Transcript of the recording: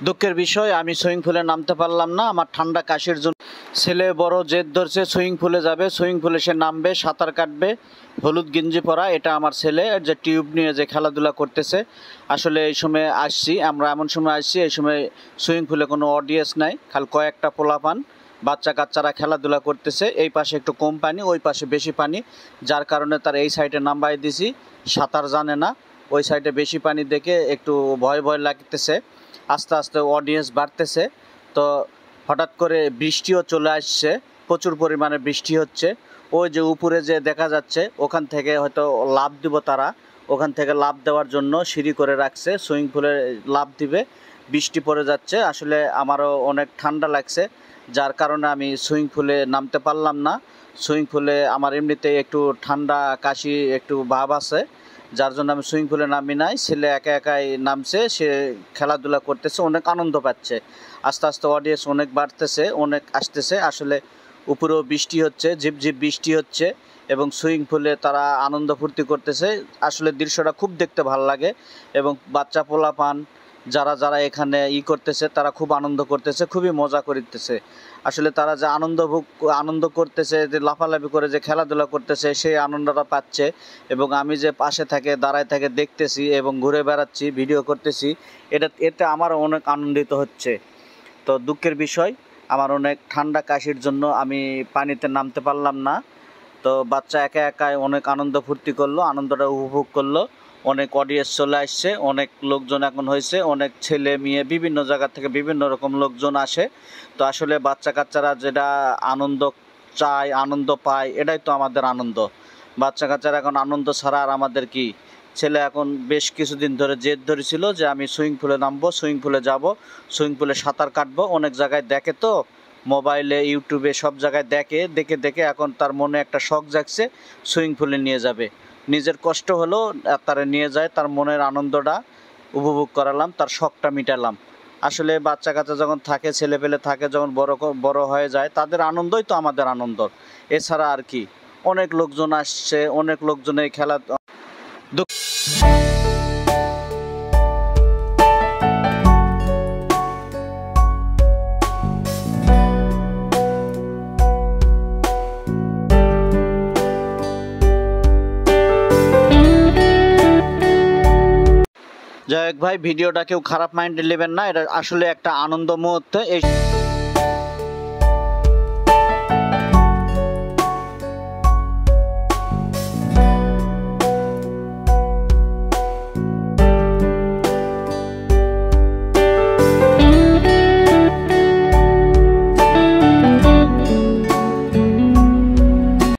দুঃখের বিষয় আমি সুইমিং পুলে নামতে পারলাম না। আমার ঠান্ডা কাশির জন্য ছেলে বড় জেদ ধরছে সুইমিং পুলে যাবে, সুইমিং পুলে সে নামবে, সাঁতার কাটবে, হলুদ গেঞ্জি পরা। এটা আমার ছেলে যে টিউব নিয়ে যে খেলাধুলা করতেছে। আসলে এই সময় আসছি আমরা, এমন সময় আসছি এই সময় সুইমিং পুলে কোনো অডিয়েন্স নাই, খালি কয়েকটা পোলাপান বাচ্চা কাচ্চারা খেলাধুলা করতেছে। এই পাশে একটু কম পানি, ওই পাশে বেশি পানি, যার কারণে তার এই সাইডে নামাই দিছি। সাঁতার জানে না, ওই সাইডে বেশি পানি দেখে একটু ভয় ভয় লাগতেছে। আস্তে আস্তে অডিয়েন্স বাড়তেছে। তো হঠাৎ করে বৃষ্টিও চলে আসছে, প্রচুর পরিমাণে বৃষ্টি হচ্ছে। ওই যে উপরে যে দেখা যাচ্ছে ওখান থেকে হয়তো লাফ দিব তারা, ওখান থেকে লাফ দেওয়ার জন্য সিঁড়ি করে রাখছে, সুইমিং পুলে লাফ দিবে। বৃষ্টি পড়ে যাচ্ছে, আসলে আমারও অনেক ঠান্ডা লাগছে, যার কারণে আমি সুইমিং পুলে নামতে পারলাম না। সুইমিং পুলে আমার এমনিতেই একটু ঠান্ডা কাশি একটু ভাব আছে, যার জন্য আমি সুইমিং পুলে নামি নাই। ছেলে একা একাই নামছে, সে খেলাধুলা করতেছে, অনেক আনন্দ পাচ্ছে। আস্তে আস্তে অডিয়েন্স অনেক বাড়তেছে, অনেক আসতেছে। আসলে উপরেও বৃষ্টি হচ্ছে, ঝিপঝিপ বৃষ্টি হচ্ছে এবং সুইমিং পুলে তারা আনন্দ ফুর্তি করতেছে। আসলে দৃশ্যটা খুব দেখতে ভালো লাগে এবং বাচ্চা পোলাপান যারা যারা এখানে করতেছে তারা খুব আনন্দ করতেছে, খুবই মজা করতেছে। আসলে তারা যে আনন্দ করতেছে, যে লাফালাফি করে যে খেলাধুলা করতেছে, সেই আনন্দটা পাচ্ছে। এবং আমি যে পাশে থাকে দাঁড়ায় থাকে দেখতেছি এবং ঘুরে বেড়াচ্ছি, ভিডিও করতেছি, এতে আমার অনেক আনন্দিত হচ্ছে। তো দুঃখের বিষয়, আমার অনেক ঠান্ডা কাশির জন্য আমি পানিতে নামতে পারলাম না। তো বাচ্চা একা একাই অনেক আনন্দ ফুর্তি করলো, আনন্দটা উপভোগ করলো। অনেক অডিয়েন্স চলে আসছে, অনেক লোকজন এখন হয়েছে, অনেক ছেলে মেয়ে বিভিন্ন জায়গা থেকে বিভিন্ন রকম লোকজন আসে। তো আসলে বাচ্চা কাচ্চারা যেটা আনন্দ চায়, আনন্দ পায়, এটাই তো আমাদের আনন্দ। বাচ্চা কাচ্চারা এখন আনন্দ ছাড়া আর আমাদের কি। ছেলে এখন বেশ কিছুদিন ধরে জেদ ধরেছিল যে আমি সুইমিং পুলে নামবো, সুইমিং পুলে যাব, সুইমিং পুলে সাঁতার কাটবো। অনেক জায়গায় দেখে তো, মোবাইলে ইউটিউবে সব জায়গায় দেখে দেখে দেখে এখন তার মনে একটা শখ জাগছে, সুইমিং পুলে নিয়ে যাবে। নিজের কষ্ট হলো তারা নিয়ে যায়, তার মনের আনন্দটা উপভোগ করালাম, তার শখটা মিটালাম। আসলে বাচ্চা কাচ্চা যখন থাকে, ছেলে পেলে থাকে, যখন বড় হয়ে যায়, তাদের আনন্দই তো আমাদের আনন্দ, এছাড়া আর কি। অনেক লোকজন আসছে, অনেক লোকজনের খেলা। যাই হোক ভাই, ভিডিওটা কেউ খারাপ মাইন্ডে নেবেন না, এটা আসলে একটা আনন্দ মুহূর্ত। এই